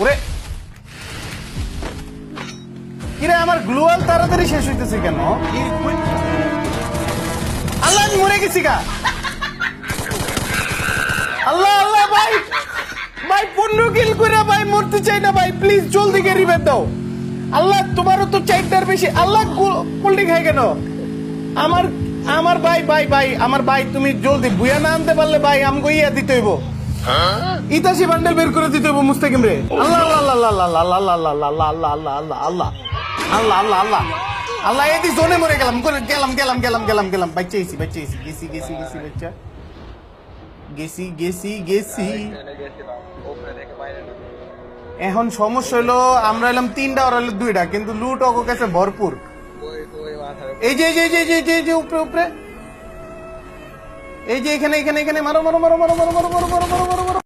ওরে কিরে আমার গ্লুয়াল তাড়াতাড়ি শেষ হইতেছে কেন? আল্লাহ আমি মরে গেছি গা। আল্লাহ আল্লাহ ভাই ভাই 15 কিল করে ভাই মরতে চাই না ভাই, প্লিজ জলদি কে রিভাইভ দাও। আল্লাহ তোমারও তো চাইটার বেশি। আল্লাহ কোল্ডি খাই কেন? আমার আমার ভাই ভাই ভাই আমার ভাই তুমি জলদি বুয়া না আনতে পারলে ভাই আমগো ইয়া দিতে হইব, ইতাসি বান্ডেল বের করে দিতে হইব মুস্তাকিম রে। আল্লাহ আল্লাহ আল্লাহ আল্লাহ আল্লাহ আল্লাহ আল্লাহ আল্লাহ আল্লাহ আল্লাহ আল্লাহ আল্লাহ আল্লাহ আল্লাহ আল্লাহ আল্লাহ এদি জোনে মরে গেলাম গেলাম গেলাম গেলাম গেলাম গেলাম বাচ্চাইছি বাচ্চাইছি গেছি গেছি গেছি বাচ্চা গেছি গেছি গেছি। এখন সমস্যা হলো আমরা এলাম 3টা আর হলো 2টা, কিন্তু লুট ওর কাছে ভরপুর। এই যে এই যে এই যে উপরে উপরে এই যে এখানে এখানে এখানে মারো মারো মারো মারো মারো মারো মারো মারো মারো মারো মারো।